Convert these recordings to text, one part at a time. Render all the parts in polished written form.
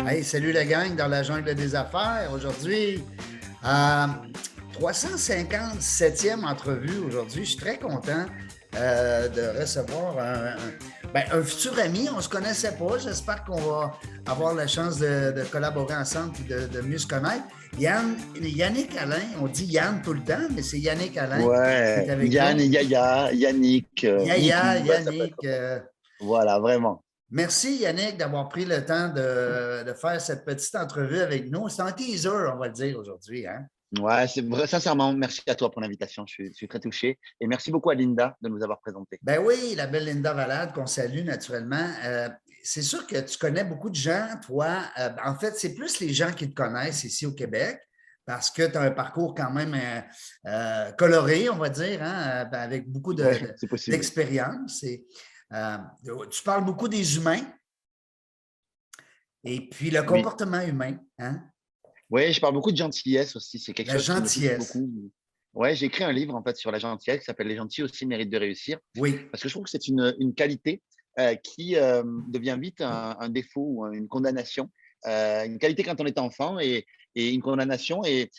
Hey, salut la gang dans la jungle des affaires. Aujourd'hui, euh, 357e entrevue aujourd'hui. Je suis très content de recevoir un futur ami. On ne se connaissait pas. J'espère qu'on va avoir la chance de collaborer ensemble et de mieux se connaître. Yannick Alain, on dit Yann tout le temps, mais c'est Yannick Alain qui est Ouais, avec Yann, nous. Yaya, Yannick, Yaya, Niki, ouais, ça peut Yannick. être. Voilà, vraiment. Merci Yannick d'avoir pris le temps de faire cette petite entrevue avec nous. C'est un teaser, on va le dire aujourd'hui, hein? Ouais, c'est vrai, sincèrement, merci à toi pour l'invitation. Je suis très touché. Et merci beaucoup à Linda de nous avoir présenté. Ben oui, la belle Linda Valade, qu'on salue naturellement. C'est sûr que tu connais beaucoup de gens, toi. En fait, c'est plus les gens qui te connaissent ici au Québec, parce que tu as un parcours quand même coloré, on va dire, hein, avec beaucoup Ouais, c'est possible. d'expérience. Euh, Tu parles beaucoup des humains et puis le Oui. comportement humain, hein? Ouais, je parle beaucoup de gentillesse aussi. C'est quelque La chose qui me touche gentillesse. beaucoup. Ouais, j'ai écrit un livre en fait sur la gentillesse qui s'appelle Les gentils aussi méritent de réussir. Oui. Parce que je trouve que c'est une qualité qui devient vite un défaut ou une condamnation. Une qualité quand on est enfant et une condamnation. Et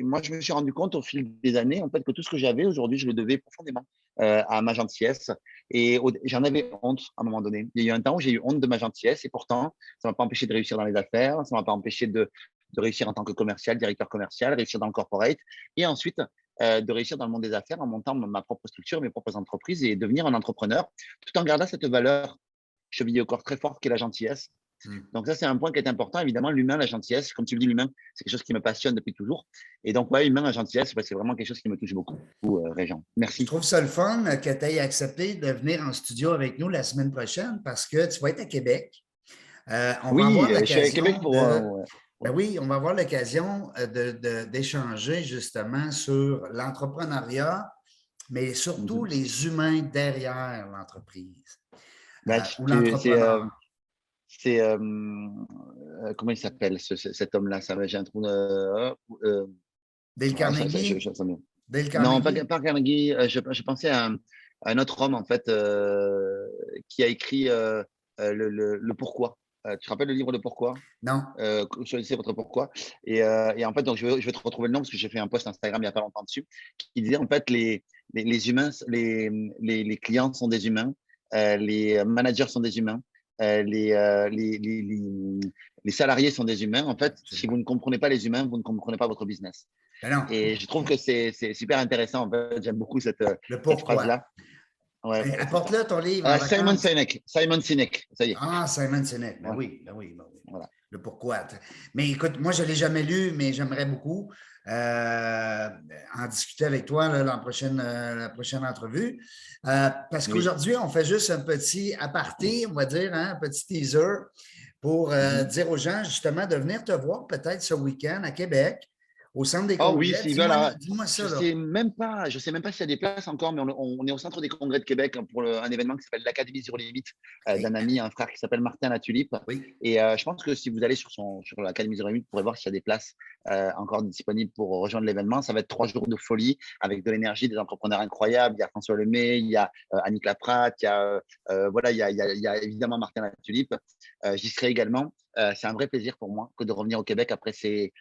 moi, je me suis rendu compte au fil des années en fait, que tout ce que j'avais aujourd'hui, je le devais profondément à ma gentillesse. Et j'en avais honte à un moment donné. Il y a eu un temps où j'ai eu honte de ma gentillesse et pourtant, ça ne m'a pas empêché de réussir dans les affaires, ça ne m'a pas empêché de réussir en tant que commercial, directeur commercial, réussir dans le corporate et ensuite de réussir dans le monde des affaires en montant ma propre structure, mes propres entreprises et devenir un entrepreneur tout en gardant cette valeur chevillée au corps très forte qu'est la gentillesse. Hmm. Donc ça, c'est un point qui est important. Évidemment, l'humain, la gentillesse, comme tu le dis, l'humain, c'est quelque chose qui me passionne depuis toujours. Et donc, ouais, humain, la gentillesse, c'est vraiment quelque chose qui me touche beaucoup, Régent. Je Merci. trouve ça le fun que tu aies accepté de venir en studio avec nous la semaine prochaine parce que tu vas être à Québec. On va Oui, avoir je suis à Québec l'occasion pour… ouais, ben ouais. oui, on va avoir l'occasion d'échanger justement sur l'entrepreneuriat, mais surtout Mhm. les humains derrière l'entreprise Bah, ou l'entrepreneur. c'est comment il s'appelle cet homme-là? Ça va, j'ai un trou. Dale Carnegie, Ça me- Dale Non, Carnegie, pas Carnegie. Je pensais à un autre homme, en fait, qui a écrit le pourquoi. Tu te rappelles le livre Le Pourquoi? non. Choisissez votre pourquoi. Et en fait, donc, je vais te retrouver le nom parce que j'ai fait un post Instagram il n'y a pas longtemps dessus qui disait en fait les humains, les clients sont des humains, les managers sont des humains, les salariés sont des humains. En fait, si Absolument. vous ne comprenez pas les humains, vous ne comprenez pas votre business. Ben non, Et je trouve que c'est super intéressant. En fait, j'aime beaucoup le cette pourquoi. phrase-là. Ouais, Ben, c'est ça. apporte-le ton livre en Simon vacances. Sinek. Simon Sinek. Ça y est. Ah, Simon Sinek, ben Ouais, oui, ben oui, ben oui. voilà. Le pourquoi. Mais écoute, moi, je ne l'ai jamais lu, mais j'aimerais beaucoup euh, en discuter avec toi là, la prochaine entrevue. Parce Oui. qu'aujourd'hui, on fait juste un petit aparté, on va dire, hein, un petit teaser pour Mhm. dire aux gens justement de venir te voir peut-être ce week-end à Québec, au centre des Oh oui, congrès. s'ils veulent. Dis-moi Je ça, là. sais même pas, je sais même pas s'il y a des places encore, mais on est au centre des congrès de Québec pour un événement qui s'appelle l'Académie sur limite d'un OK. ami, un frère qui s'appelle Martin Latulipe. Oui. Et je pense que si vous allez sur l'Académie sur limite, vous pourrez voir s'il y a des places encore disponibles pour rejoindre l'événement. Ça va être 3 jours de folie avec de l'énergie, des entrepreneurs incroyables. Il y a François Lemay, il y a Annick Laprate, voilà, il y a évidemment Martin Latulipe. J'y serai également. C'est un vrai plaisir pour moi que de revenir au Québec après ces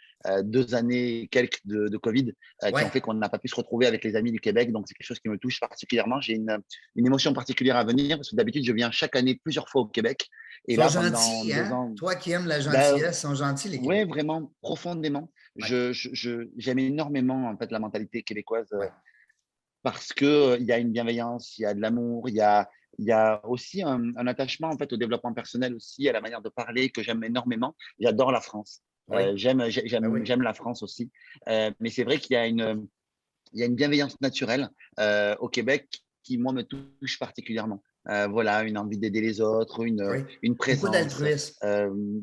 2 années et quelques de Covid qui Oui. ont fait qu'on n'a pas pu se retrouver avec les amis du Québec. Donc, c'est quelque chose qui me touche particulièrement. J'ai une émotion particulière à venir parce que d'habitude, je viens chaque année plusieurs fois au Québec. Ils Et sont là, pendant gentils, deux hein? ans, Toi qui aimes la ben, gentillesse, ils sont gentils, les ouais, Québécois. vraiment, profondément. Oui, J'aime énormément en fait, la mentalité québécoise oui. parce que il y a une bienveillance, il y a de l'amour, il y a aussi un attachement en fait au développement personnel aussi, à la manière de parler que j'aime énormément. J'adore la France. Oui, ben oui. J'aime la France aussi. Mais c'est vrai il y a une bienveillance naturelle au Québec qui, moi, me touche particulièrement. Voilà, une envie d'aider les autres, Oui. une Beaucoup présence, d'altruisme.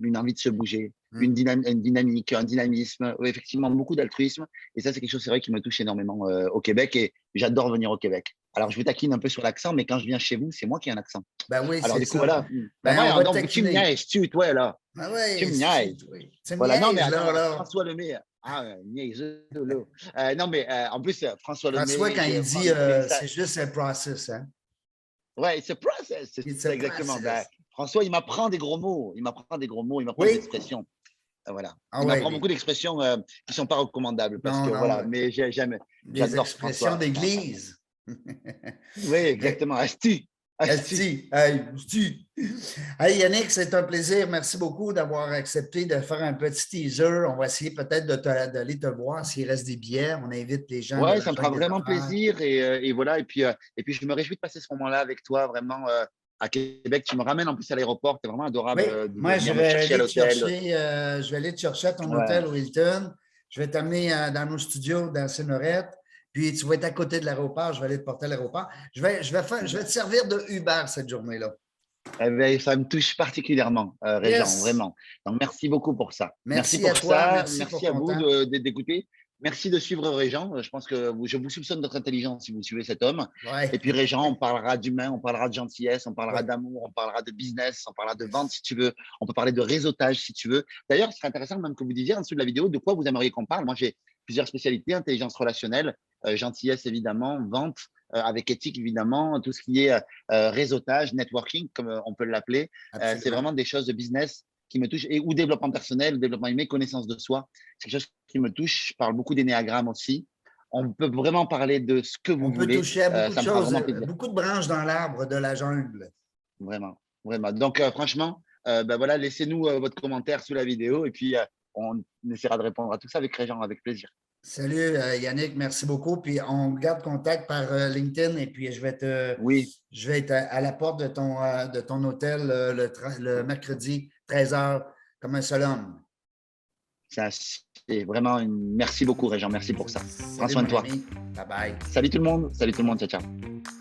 une envie de se bouger, Hmm. une dynamique, un dynamisme, oui, effectivement, beaucoup d'altruisme. Et ça, c'est quelque chose, c'est vrai, qui me touche énormément au Québec et j'adore venir au Québec. Alors, je vous taquine un peu sur l'accent, mais quand je viens chez vous, c'est moi qui ai un accent. Ben oui, Alors, c'est du coup, ça. voilà. Ben, Ben, on voyons va te donc, tu me taquiner. niaises, toi, là. Ah Tu oui, me niaises. oui. Tu me Voilà, non, mais niaises, attends, là. François Lemay. Ah, niaiseux, là. Non, mais en plus, François François, Lemay, quand il dit Franck Grinsat. c'est juste un process, hein? Ouais, it's a process. It's C'est a exactement. Ben, process. François, il m'apprend des gros mots. Il m'apprend des gros mots. Il m'apprend des Oui. expressions. Voilà. Ah Il ouais, m'apprend beaucoup d'expressions qui ne sont pas recommandables parce non, que non, voilà. Mais des j'adore expressions François. d'église. Oui, exactement. Asti. Asti. Esti, hey, esti. Hey Yannick, c'est un plaisir. Merci beaucoup d'avoir accepté de faire un petit teaser. On va essayer peut-être d'aller te voir s'il reste des billets. On invite les gens de Ouais, la ça me fera Jungle des vraiment Affaires. plaisir et voilà. Et puis, je me réjouis de passer ce moment-là avec toi vraiment à Québec. Tu me ramènes en plus à l'aéroport. C'est vraiment Oui, adorable de moi, venir me chercher à l'hôtel. je vais aller te chercher à ton hôtel Ouais. au Hilton. Je vais t'amener dans nos studios dans Sénorette. Puis tu vas être à côté de l'aéroport. Je vais aller te porter à l'aéroport. Je vais te servir de Uber cette journée-là. Eh ben, ça me touche particulièrement, Réjean, Yes. vraiment. Donc, merci beaucoup pour ça. Merci Merci à pour toi. ça. Merci pour Merci à ton vous temps. d'écouter. Merci de suivre Réjean. Je pense que je vous soupçonne d'être intelligent si vous suivez cet homme. Ouais. Et puis, Réjean, on parlera d'humain, on parlera de gentillesse, on parlera Oui. d'amour, on parlera de business, on parlera de vente Yes. si tu veux. On peut parler de réseautage si tu veux. D'ailleurs, ce serait intéressant même que vous disiez en dessous de la vidéo de quoi vous aimeriez qu'on parle. Moi, j'ai plusieurs spécialités, intelligence relationnelle, gentillesse évidemment, vente avec éthique évidemment, tout ce qui est réseautage, networking, comme on peut l'appeler. C'est Absolument. vraiment des choses de business qui me touchent, ou développement personnel, développement humain, connaissance de soi. C'est quelque chose qui me touche. Je parle beaucoup d'énéagramme aussi. On peut vraiment parler de ce que vous On peut voulez. toucher à beaucoup de Ça me fera choses, vraiment plaisir. beaucoup de branches dans l'arbre de la jungle. Vraiment, vraiment. Donc, franchement, ben voilà, laissez-nous votre commentaire sous la vidéo et puis on essaiera de répondre à tout ça avec Réjean, avec plaisir. Salut Yannick, merci beaucoup. Puis on garde contact par LinkedIn et puis Oui, je vais être à la porte de ton hôtel le mercredi 13h comme un seul homme. c'est vraiment une… Merci beaucoup, Réjean. Merci pour ça. Prends Salut soin de mon toi. ami. Bye bye. Salut tout le monde. Salut tout le monde. Ciao, ciao.